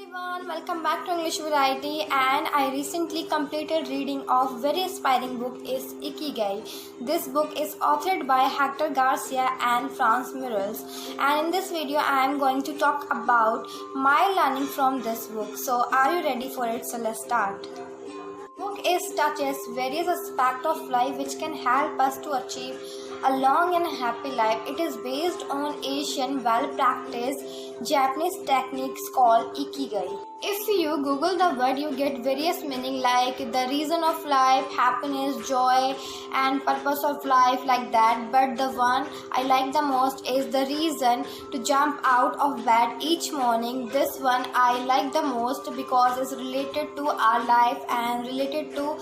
everyone, welcome back to English Variety, and I recently completed reading of very inspiring book is Ikigai. This book is authored by Hector Garcia and Franz Murals, and in this video I am going to talk about my learning from this book. So are you ready for it? So let's start. Book touches various aspects of life which can help us to achieve a long and happy life. It is based on Asian well-practiced Japanese techniques called Ikigai. If you Google the word, you get various meaning like the reason of life, happiness, joy, and purpose of life, like that. But the one I like the most is the reason to jump out of bed each morning. This one I like the most because it's related to our life and related to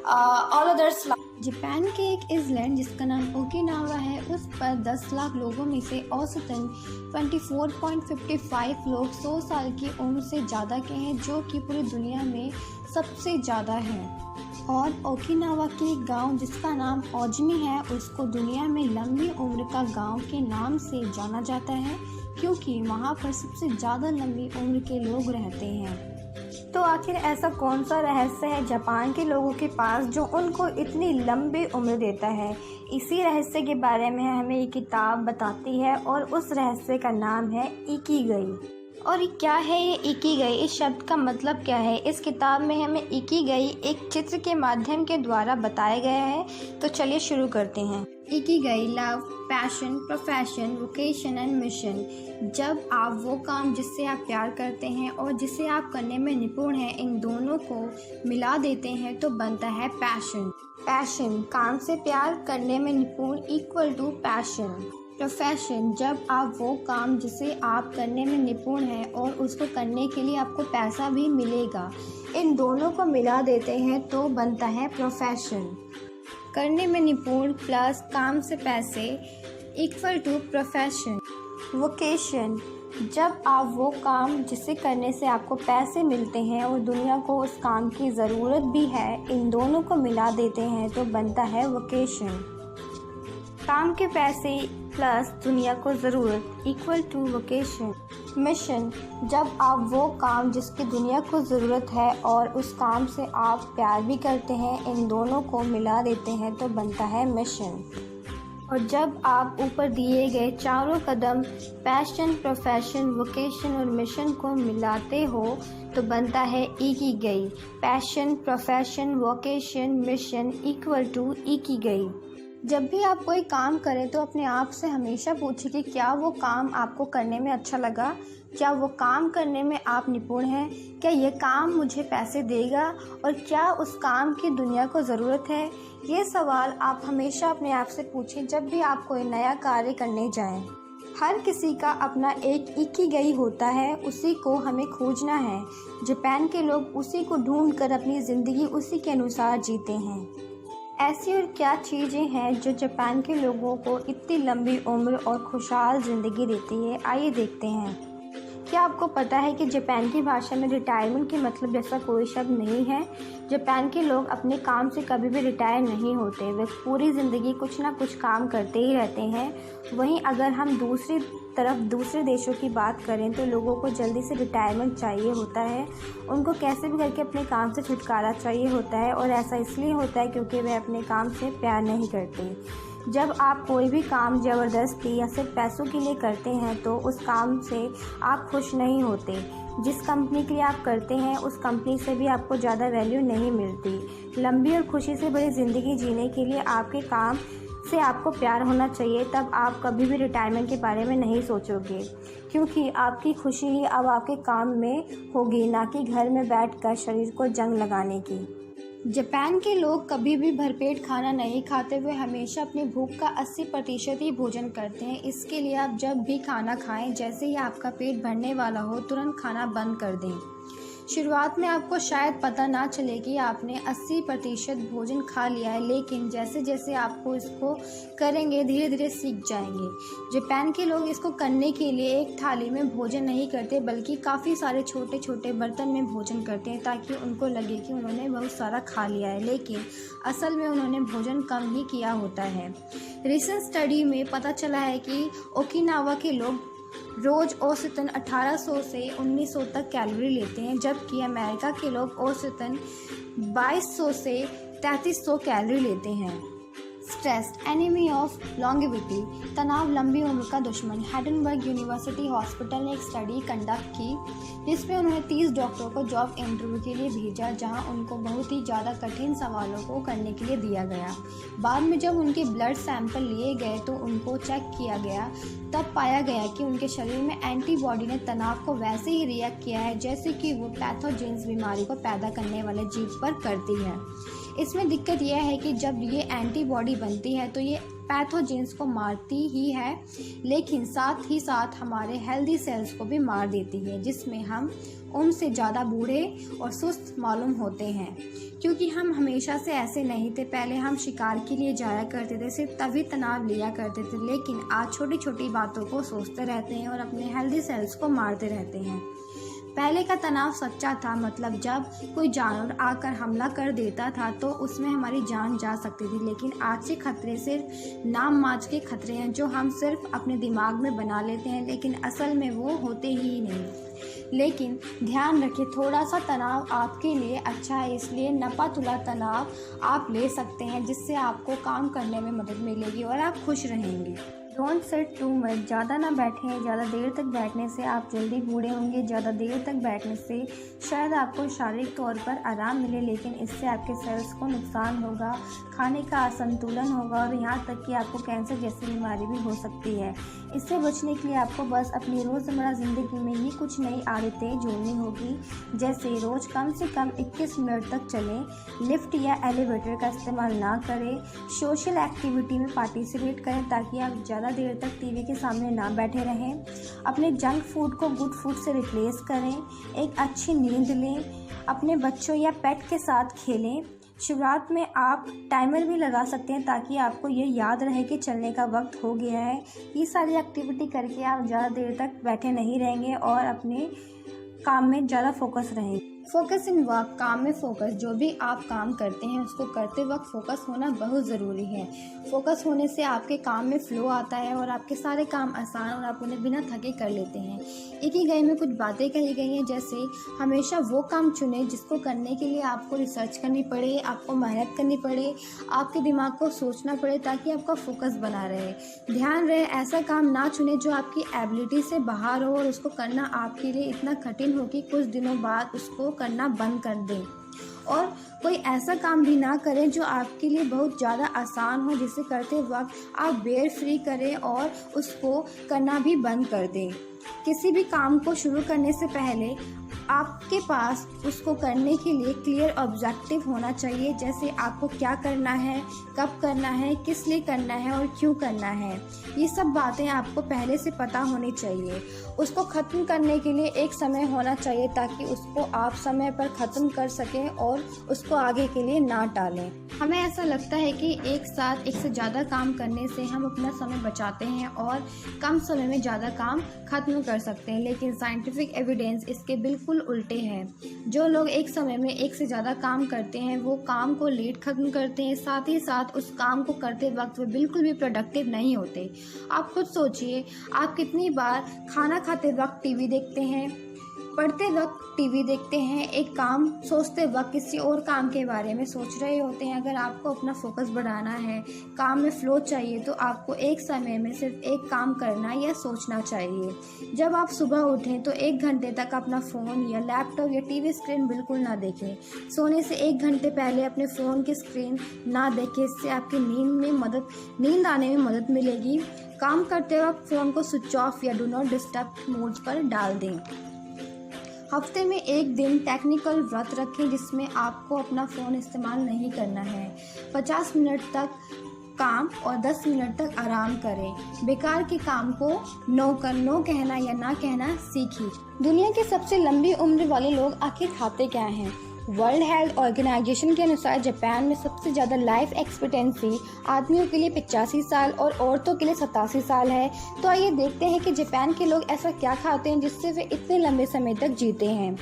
all others' life. Japan के एक island जिसका नाम Okinawa है, उस पर 10 लाख लोगों में से औसतन 24.55 लोग 100 साल की उम्र से ज़्यादा के हैं, जो कि पूरी दुनिया में सबसे ज़्यादा है। और ओकिनावा के एक गाँव जिसका नाम ओजमी है, उसको दुनिया में लंबी उम्र का गाँव के नाम से जाना जाता है, क्योंकि वहाँ पर सबसे ज़्यादा लंबी उम्र के लोग रहते हैं। तो आखिर ऐसा कौन सा रहस्य है जापान के लोगों के पास जो उनको इतनी लंबी उम्र देता है? इसी रहस्य के बारे में हमें ये किताब बताती है, और उस रहस्य का नाम है इकिगाई। और ये क्या है ये इकिगाई? इस शब्द का मतलब क्या है? इस किताब में हमें इकिगाई एक चित्र के माध्यम के द्वारा बताया गया है। तो चलिए शुरू करते हैं। Ikigai love, passion, profession, vocation and mission. जब आप वो काम जिससे आप प्यार करते हैं और जिसे आप करने में निपुण हैं, इन दोनों को मिला देते हैं तो बनता है पैशन। पैशन काम से प्यार करने में निपुण इक्वल टू पैशन। प्रोफेशन जब आप वो काम जिसे आप करने में निपुण हैं और उसको करने के लिए आपको पैसा भी मिलेगा, इन दोनों को मिला देते हैं तो बनता है प्रोफेशन। करने में निपुण प्लस काम से पैसे इक्वल टू प्रोफेशन। वोकेशन जब आप वो काम जिसे करने से आपको पैसे मिलते हैं और दुनिया को उस काम की ज़रूरत भी है, इन दोनों को मिला देते हैं तो बनता है वोकेशन। काम के पैसे प्लस दुनिया को ज़रूरत इक्वल टू वोकेशन। मिशन जब आप वो काम जिसकी दुनिया को ज़रूरत है और उस काम से आप प्यार भी करते हैं, इन दोनों को मिला देते हैं तो बनता है मिशन। और जब आप ऊपर दिए गए चारों कदम पैशन, प्रोफेशन, वोकेशन और मिशन को मिलाते हो तो बनता है ikigai. Passion, profession, vocation, mission equal to ikigai. जब भी आप कोई काम करें तो अपने आप से हमेशा पूछें कि क्या वो काम आपको करने में अच्छा लगा, क्या वो काम करने में आप निपुण हैं, क्या ये काम मुझे पैसे देगा और क्या उस काम की दुनिया को ज़रूरत है। ये सवाल आप हमेशा अपने आप से पूछें जब भी आप कोई नया कार्य करने जाएं। हर किसी का अपना एक इकिगाई होता है, उसी को हमें खोजना है। जापान के लोग उसी को ढूंढ कर अपनी ज़िंदगी उसी के अनुसार जीते हैं। ऐसी और क्या चीज़ें हैं जो जापान के लोगों को इतनी लंबी उम्र और खुशहाल ज़िंदगी देती है? आइए देखते हैं। क्या आपको पता है कि जापान की भाषा में रिटायरमेंट के मतलब जैसा कोई शब्द नहीं है? जापान के लोग अपने काम से कभी भी रिटायर नहीं होते, वे पूरी ज़िंदगी कुछ ना कुछ काम करते ही रहते हैं। वहीं अगर हम दूसरी तरफ दूसरे देशों की बात करें तो लोगों को जल्दी से रिटायरमेंट चाहिए होता है, उनको कैसे भी करके अपने काम से छुटकारा चाहिए होता है, और ऐसा इसलिए होता है क्योंकि वे अपने काम से प्यार नहीं करते। जब आप कोई भी काम ज़बरदस्ती या सिर्फ पैसों के लिए करते हैं तो उस काम से आप खुश नहीं होते। जिस कंपनी के लिए आप करते हैं उस कंपनी से भी आपको ज़्यादा वैल्यू नहीं मिलती। लंबी और खुशी से भरी ज़िंदगी जीने के लिए आपके काम से आपको प्यार होना चाहिए, तब आप कभी भी रिटायरमेंट के बारे में नहीं सोचोगे, क्योंकि आपकी खुशी ही अब आपके काम में होगी, ना कि घर में बैठकर शरीर को जंग लगाने की। जापान के लोग कभी भी भरपेट खाना नहीं खाते, वे हमेशा अपनी भूख का 80% ही भोजन करते हैं। इसके लिए आप जब भी खाना खाएं, जैसे ही आपका पेट भरने वाला हो, तुरंत खाना बंद कर दें। शुरुआत में आपको शायद पता ना चले कि आपने 80% भोजन खा लिया है, लेकिन जैसे जैसे आपको इसको करेंगे धीरे धीरे सीख जाएंगे। जापान के लोग इसको करने के लिए एक थाली में भोजन नहीं करते, बल्कि काफ़ी सारे छोटे छोटे बर्तन में भोजन करते हैं, ताकि उनको लगे कि उन्होंने बहुत सारा खा लिया है, लेकिन असल में उन्होंने भोजन कम ही किया होता है। रिसेंट स्टडी में पता चला है कि ओकिनावा के लोग रोज़ औसतन 1800 से 1900 तक कैलोरी लेते हैं, जबकि अमेरिका के लोग औसतन 2200 से 3300 कैलोरी लेते हैं। स्ट्रेस एनिमी ऑफ लॉन्गेविटी, तनाव लंबी उम्र का दुश्मन। हेडनबर्ग यूनिवर्सिटी हॉस्पिटल ने एक स्टडी कंडक्ट की जिसमें उन्होंने 30 डॉक्टरों को जॉब इंटरव्यू के लिए भेजा, जहां उनको बहुत ही ज़्यादा कठिन सवालों को करने के लिए दिया गया। बाद में जब उनके ब्लड सैंपल लिए गए तो उनको चेक किया गया, तब पाया गया कि उनके शरीर में एंटीबॉडी ने तनाव को वैसे ही रिएक्ट किया है जैसे कि वो पैथोजेंस बीमारी को पैदा करने वाले जीव पर करती है। इसमें दिक्कत यह है कि जब ये एंटीबॉडी बनती है तो ये पैथोजेंस को मारती ही है, लेकिन साथ ही साथ हमारे हेल्दी सेल्स को भी मार देती है, जिसमें हम उम्र से ज़्यादा बूढ़े और सुस्त मालूम होते हैं। क्योंकि हम हमेशा से ऐसे नहीं थे। पहले हम शिकार के लिए जाया करते थे, सिर्फ तभी तनाव लिया करते थे, लेकिन आज छोटी छोटी बातों को सोचते रहते हैं और अपने हेल्दी सेल्स को मारते रहते हैं। पहले का तनाव सच्चा था, मतलब जब कोई जानवर आकर हमला कर देता था तो उसमें हमारी जान जा सकती थी, लेकिन आज के खतरे सिर्फ नाम मात्र के खतरे हैं जो हम सिर्फ अपने दिमाग में बना लेते हैं, लेकिन असल में वो होते ही नहीं। लेकिन ध्यान रखिए, थोड़ा सा तनाव आपके लिए अच्छा है, इसलिए नपा तुला तनाव आप ले सकते हैं, जिससे आपको काम करने में मदद मिलेगी और आप खुश रहेंगे। डोंट सिट टू मच, ज़्यादा ना बैठें। ज़्यादा देर तक बैठने से आप जल्दी बूढ़े होंगे। ज़्यादा देर तक बैठने से शायद आपको शारीरिक तौर पर आराम मिले, लेकिन इससे आपके सेल्स को नुकसान होगा, खाने का असंतुलन होगा और यहाँ तक कि आपको कैंसर जैसी बीमारी भी हो सकती है। इससे बचने के लिए आपको बस अपनी रोज़मर्रा ज़िंदगी में ही कुछ नई आदतें जोड़नी होगी, जैसे रोज़ कम से कम 21 मिनट तक चलें, लिफ्ट या एलिवेटर का इस्तेमाल ना करें, सोशल एक्टिविटी में पार्टिसिपेट करें ताकि आप ज़्यादा देर तक टीवी के सामने ना बैठे रहें, अपने जंक फूड को गुड फूड से रिप्लेस करें, एक अच्छी नींद लें, अपने बच्चों या पेट के साथ खेलें। शुरुआत में आप टाइमर भी लगा सकते हैं ताकि आपको ये याद रहे कि चलने का वक्त हो गया है। ये सारी एक्टिविटी करके आप ज़्यादा देर तक बैठे नहीं रहेंगे और अपने काम में ज़्यादा फोकस रहेंगे। फोकस इन वर्क, काम में फोकस। जो भी आप काम करते हैं उसको करते वक्त फोकस होना बहुत ज़रूरी है। फोकस होने से आपके काम में फ़्लो आता है और आपके सारे काम आसान और आप उन्हें बिना थके कर लेते हैं। एक ही गए में कुछ बातें कही गई हैं, जैसे हमेशा वो काम चुनें जिसको करने के लिए आपको रिसर्च करनी पड़े, आपको मेहनत करनी पड़े, आपके दिमाग को सोचना पड़े, ताकि आपका फोकस बना रहे। ध्यान रहे, ऐसा काम ना चुनें जो आपकी एबिलिटी से बाहर हो और उसको करना आपके लिए इतना कठिन हो कि कुछ दिनों बाद उसको करना बंद कर दें। और कोई ऐसा काम भी ना करें जो आपके लिए बहुत ज़्यादा आसान हो, जिसे करते वक्त आप बेयर फ्री करें और उसको करना भी बंद कर दें। किसी भी काम को शुरू करने से पहले आपके पास उसको करने के लिए क्लियर ऑब्जेक्टिव होना चाहिए, जैसे आपको क्या करना है, कब करना है, किस लिए करना है और क्यों करना है। ये सब बातें आपको पहले से पता होनी चाहिए। उसको ख़त्म करने के लिए एक समय होना चाहिए ताकि उसको आप समय पर ख़त्म कर सकें और उसको आगे के लिए ना टालें। हमें ऐसा लगता है कि एक साथ एक से ज़्यादा काम करने से हम अपना समय बचाते हैं और कम समय में ज़्यादा काम ख़त्म कर सकते हैं, लेकिन साइंटिफिक एविडेंस इसके बिल्कुल उल्टे हैं। जो लोग एक समय में एक से ज़्यादा काम करते हैं वो काम को लेट ख़त्म करते हैं, साथ ही साथ उस काम को करते वक्त वो बिल्कुल भी प्रोडक्टिव नहीं होते। आप खुद सोचिए, आप कितनी बार खाना खाते वक्त टीवी देखते हैं, पढ़ते वक्त टीवी देखते हैं, एक काम सोचते वक्त किसी और काम के बारे में सोच रहे होते हैं। अगर आपको अपना फोकस बढ़ाना है, काम में फ़्लो चाहिए, तो आपको एक समय में सिर्फ एक काम करना या सोचना चाहिए। जब आप सुबह उठें तो 1 घंटे तक अपना फ़ोन या लैपटॉप या टीवी स्क्रीन बिल्कुल ना देखें। सोने से 1 घंटे पहले अपने फ़ोन की स्क्रीन ना देखें, इससे आपकी नींद आने में मदद मिलेगी। काम करते वक्त फ़ोन को स्विच ऑफ या डू नॉट डिस्टर्ब मोड पर डाल दें। हफ्ते में 1 दिन टेक्निकल व्रत रखें जिसमें आपको अपना फ़ोन इस्तेमाल नहीं करना है। 50 मिनट तक काम और 10 मिनट तक आराम करें। बेकार के काम को नो कहना या ना कहना सीखिए। दुनिया की सबसे लंबी उम्र वाले लोग आखिर खाते क्या हैं? वर्ल्ड हेल्थ ऑर्गेनाइजेशन के अनुसार जापान में सबसे ज़्यादा लाइफ एक्सपेक्टेंसी आदमियों के लिए 85 साल और औरतों के लिए 87 साल है। तो आइए देखते हैं कि जापान के लोग ऐसा क्या खाते हैं जिससे वे इतने लंबे समय तक जीते हैं।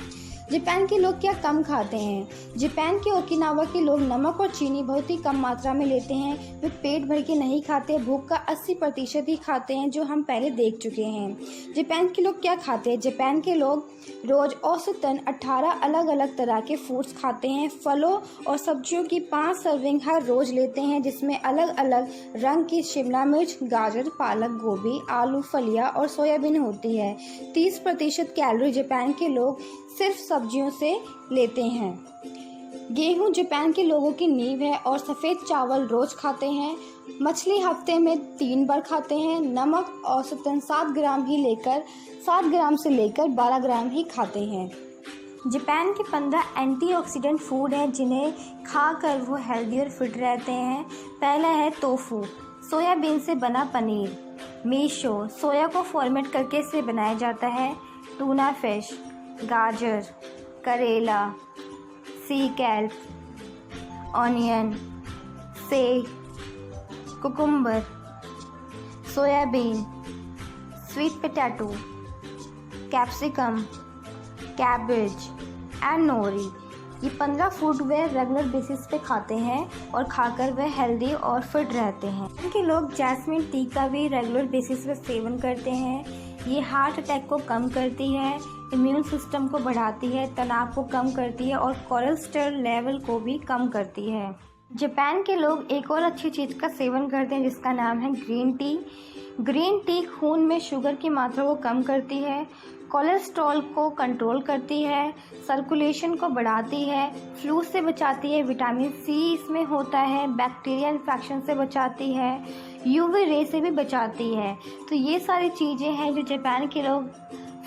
जापान के लोग क्या कम खाते हैं? जापान के ओकिनावा के लोग नमक और चीनी बहुत ही कम मात्रा में लेते हैं। वे पेट भर के नहीं खाते, भूख का 80% ही खाते हैं, जो हम पहले देख चुके हैं। जापान के लोग क्या खाते हैं? जापान के लोग रोज औसतन 18 अलग अलग तरह के फूड्स खाते हैं। फलों और सब्जियों की 5 सर्विंग हर रोज लेते हैं, जिसमें अलग अलग रंग की शिमला मिर्च, गाजर, पालक, गोभी, आलू, फलियां और सोयाबीन होती है। 30% कैलोरी जापान के लोग सिर्फ सब्जियों से लेते हैं। गेहूं जापान के लोगों की नींव है और सफ़ेद चावल रोज खाते हैं। मछली हफ्ते में 3 बार खाते हैं। नमक औसतन 7 ग्राम से लेकर 12 ग्राम ही खाते हैं। जापान के 15 एंटीऑक्सीडेंट फूड हैं जिन्हें खाकर वो हेल्दी और फिट रहते हैं। पहला है टोफू, सोयाबीन से बना पनीर। मिसो, सोया को फॉर्मेट करके इसे बनाया जाता है। टूना फिश, गाजर, करेला, सी कैल्प, ऑनियन, सेब, cucumber, soybean, sweet potato, capsicum, cabbage and nori. ये 15 फूड वे रेगुलर बेसिस पे खाते हैं और खाकर वे हेल्दी और फिट रहते हैं। इनके लोग जैस्मिन टी का भी रेगुलर बेसिस पे सेवन करते हैं। ये हार्ट अटैक को कम करती है, इम्यून सिस्टम को बढ़ाती है, तनाव को कम करती है और कोलेस्ट्रॉल लेवल को भी कम करती है। जापान के लोग एक और अच्छी चीज़ का सेवन करते हैं जिसका नाम है ग्रीन टी। ग्रीन टी खून में शुगर की मात्रा को कम करती है, कोलेस्ट्रॉल को कंट्रोल करती है, सर्कुलेशन को बढ़ाती है, फ्लू से बचाती है, विटामिन सी इसमें होता है, बैक्टीरिया इन्फेक्शन से बचाती है, यूवी रे से भी बचाती है। तो ये सारी चीज़ें हैं जो जापान के लोग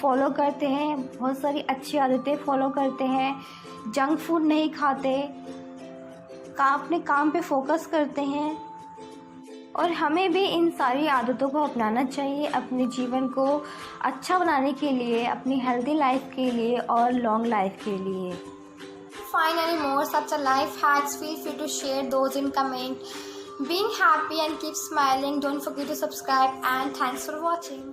फॉलो करते हैं। बहुत सारी अच्छी आदतें फॉलो करते हैं। जंक फूड नहीं खाते, अपने काम पे फोकस करते हैं और हमें भी इन सारी आदतों को अपनाना चाहिए अपने जीवन को अच्छा बनाने के लिए, अपनी हेल्दी लाइफ के लिए और लॉन्ग लाइफ के लिए। Find any more such a life hacks, feel free to share those in comment. Being happy and keep smiling. Don't forget to subscribe and thanks for watching.